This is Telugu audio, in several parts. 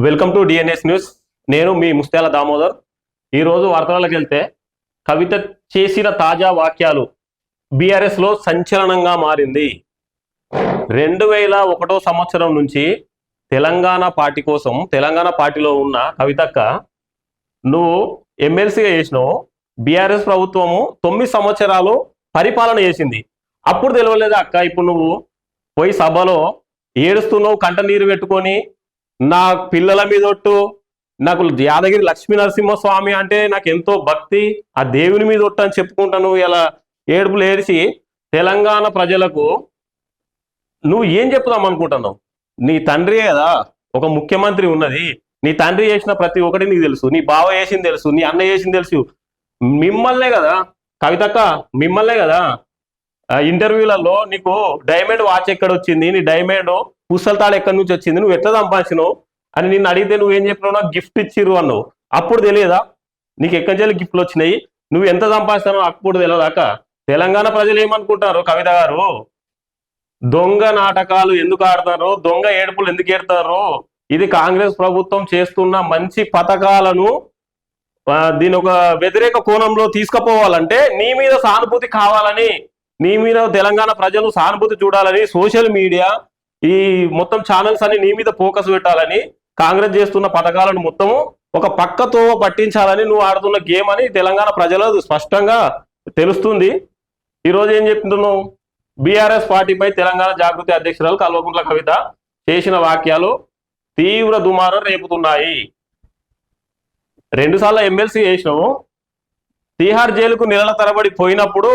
Welcome to DNS news. నేను మీ ముస్త్యాల దామోదర్. ఈరోజు వార్తలకు వెళ్తే కవిత చేసిన తాజా వాక్యాలు బీఆర్ఎస్ లో సంచలనంగా మారింది. 2001 సంవత్సరం నుంచి తెలంగాణ పార్టీ కోసం తెలంగాణ పార్టీలో ఉన్న కవితక్క నువ్వు ఎమ్మెల్సీగా చేసినావు. బీఆర్ఎస్ ప్రభుత్వము 9 సంవత్సరాలు పరిపాలన చేసింది. అప్పుడు తెలియలేదా అక్క? ఇప్పుడు నువ్వు పోయి సభలో ఏడుస్తున్నావు, కంట నీరు పెట్టుకొని నా పిల్లల మీదొట్టు, నాకు యాదగిరి లక్ష్మీ నరసింహస్వామి అంటే నాకు ఎంతో భక్తి, ఆ దేవుని మీద ఒట్టు అని చెప్పుకుంటాను. ఇలా ఏడుపులు ఏడిచి తెలంగాణ ప్రజలకు నువ్వు ఏం చెప్పుదాం అనుకుంటున్నావు? నీ తండ్రి కదా ఒక ముఖ్యమంత్రి ఉన్నది. నీ తండ్రి చేసిన ప్రతి ఒక్కటి నీకు తెలుసు, నీ బావ చేసింది తెలుసు, నీ అన్న చేసింది తెలుసు. మిమ్మల్నే కదా కవితక్క, మిమ్మల్నే కదా ఇంటర్వ్యూలలో నీకు డైమండ్ వాచ్ ఎక్కడ వచ్చింది, నీ డైమండ్ పుస్తల తాడు ఎక్కడి నుంచి వచ్చింది, నువ్వు ఎట్లా సంపాదించినావు అని నిన్ను అడిగితే నువ్వేం చెప్పినావు? నాకు గిఫ్ట్ ఇచ్చిర్రు అన్నావు. అప్పుడు తెలియదా నీకు ఎక్కడి నుంచి గిఫ్ట్లు వచ్చినాయి, నువ్వు ఎంత సంపాదిస్తానో అప్పుడు తెలియదాక? తెలంగాణ ప్రజలు ఏమనుకుంటారు? కవిత గారు దొంగ నాటకాలు ఎందుకు ఆడతారో, దొంగ ఏడుపులు ఎందుకు ఏడతారో, ఇది కాంగ్రెస్ ప్రభుత్వం చేస్తున్న మంచి పథకాలను దీని ఒక వ్యతిరేక కోణంలో తీసుకుపోవాలంటే నీ మీద సానుభూతి కావాలని, నీ మీద తెలంగాణ ప్రజలు సానుభూతి చూడాలని సోషల్ మీడియా ఈ మొత్తం ఛానల్స్ అన్ని నీ మీద ఫోకస్ పెట్టాలని, కాంగ్రెస్ చేస్తున్న పథకాలను మొత్తము ఒక పక్కతో పట్టించాలని నువ్వు ఆడుతున్న గేమ్ అని తెలంగాణ ప్రజలు స్పష్టంగా తెలుస్తుంది. ఈరోజు ఏం చెప్తున్నావు? బీఆర్ఎస్ పార్టీపై తెలంగాణ జాగృతి అధ్యక్షురాలు కల్వకుంట్ల కవిత చేసిన వాక్యాలు తీవ్ర దుమారం రేపుతున్నాయి. 2 సార్లు ఎమ్మెల్సీ చేసినావు. తీహార్ జైలుకు నెలల తరబడి పోయినప్పుడు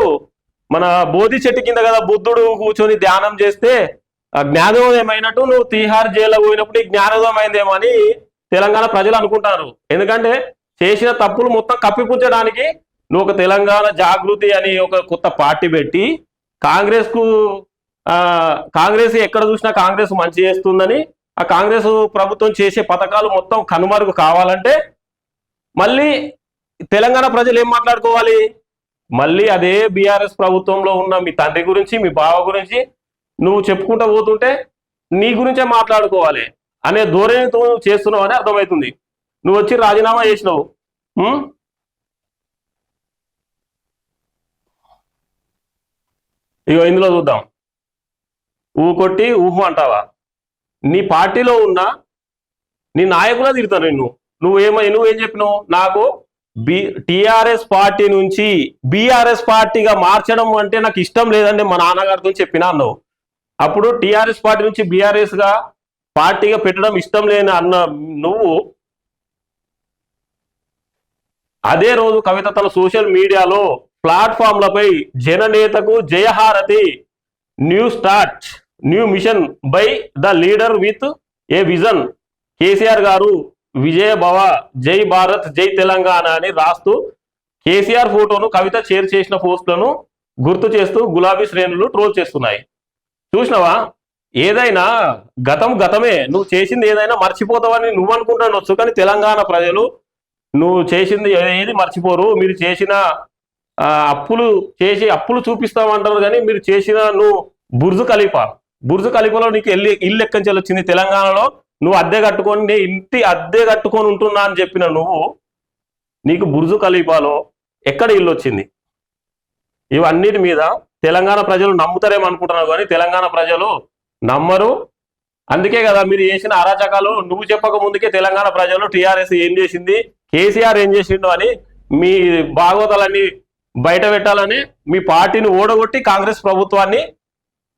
మన బోధి చెట్టు కింద కదా బుద్ధుడు కూర్చొని ధ్యానం చేస్తే జ్ఞానోదయం అయినట్టు నువ్వు తీహార్ జైల్లో పోయినప్పుడు ఈ జ్ఞానోదయం అయిందేమో అని తెలంగాణ ప్రజలు అనుకుంటారు. ఎందుకంటే చేసిన తప్పులు మొత్తం కప్పిపుచ్చడానికి నువ్వు ఒక తెలంగాణ జాగృతి అని ఒక కొత్త పార్టీ పెట్టి కాంగ్రెస్ ఎక్కడ చూసినా కాంగ్రెస్ మంచి చేస్తుందని, ఆ కాంగ్రెస్ ప్రభుత్వం చేసే పథకాలు మొత్తం కనుమరుగు కావాలంటే మళ్ళీ తెలంగాణ ప్రజలు ఏం మాట్లాడుకోవాలి? మళ్ళీ అదే బీఆర్ఎస్ ప్రభుత్వంలో ఉన్న మీ తండ్రి గురించి, మీ బావ గురించి నువ్వు చెప్పుకుంటూ పోతుంటే నీ గురించే మాట్లాడుకోవాలి అనే ధోరణితో చేస్తున్నావు అని అర్థమవుతుంది. నువ్వు వచ్చి రాజీనామా చేసినావు. ఇగో ఇందులో చూద్దాం. కొట్టి ఊహు అంటావా? నీ పార్టీలో ఉన్న నీ నాయకులా తిడతాను నువ్వేం చెప్పినావు? నాకు టిఆర్ఎస్ పార్టీ నుంచి బీఆర్ఎస్ పార్టీగా మార్చడం అంటే నాకు ఇష్టం లేదండి మా నాన్నగారితో చెప్పినా అన్నావు. అప్పుడు టిఆర్ఎస్ పార్టీ నుంచి బీఆర్ఎస్ గా పార్టీగా పెట్టడం ఇష్టం లేని అన్న నువ్వు అదే రోజు కవిత తన సోషల్ మీడియాలో ప్లాట్ఫామ్లపై జననేతకు జయహారతి, new mission by the leader with a vision, KCR garu విజయ భవ, జై భారత్, జై తెలంగాణ అని రాస్తూ కేసీఆర్ ఫోటోను కవిత షేర్ చేసిన పోస్టులను గుర్తు చేస్తూ గులాబీ శ్రేణులు ట్రోల్ చేస్తున్నాయి. చూసినావా? ఏదైనా గతమే. నువ్వు చేసింది ఏదైనా మర్చిపోతావని నువ్వు అనుకుంటానొచ్చు, కానీ తెలంగాణ ప్రజలు నువ్వు చేసింది ఏది మర్చిపోరు. మీరు చేసిన అప్పులు చూపిస్తామంటారు, కానీ మీరు చేసిన నువ్వు బుర్జు ఖలీఫాలో నీకు ఇల్లు ఎక్కడి వచ్చింది? తెలంగాణలో నువ్వు అద్దె కట్టుకొని ఉంటున్నా అని చెప్పిన నువ్వు, నీకు బుర్జు ఖలీఫాలో ఎక్కడ ఇల్లు వచ్చింది? ఇవన్నిటి మీద తెలంగాణ ప్రజలు నమ్ముతారేమో అనుకుంటున్నావు, కానీ తెలంగాణ ప్రజలు నమ్మరు. అందుకే కదా మీరు చేసిన అరాచకాలు నువ్వు చెప్పక ముందుకే తెలంగాణ ప్రజలు టీఆర్ఎస్ ఏం చేసింది, కేసీఆర్ ఏం చేసిండు అని మీ భాగవతాలన్నీ బయట పెట్టాలని మీ పార్టీని ఓడగొట్టి కాంగ్రెస్ ప్రభుత్వాన్ని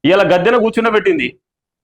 ఇలా గద్దెన కూర్చుండబెట్టింది.